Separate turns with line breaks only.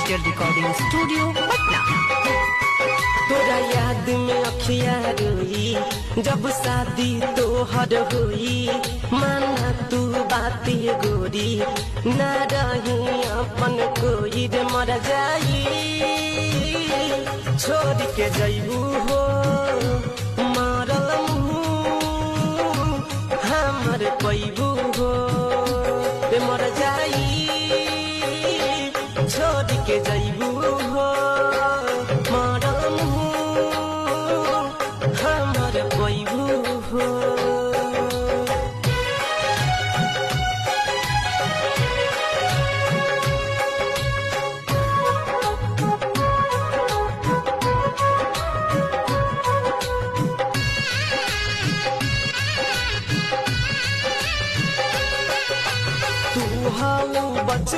Digital recording studio Patna.
तोरा याद में अखिया रोई जब शादी तोहर हुई, माना तू बाती गोरी ना रही अपन कोई रे मर जाई, छोड़ के जैबू हो मारल हमर पैबू हो रे मर जाई, छोड़ के जैबू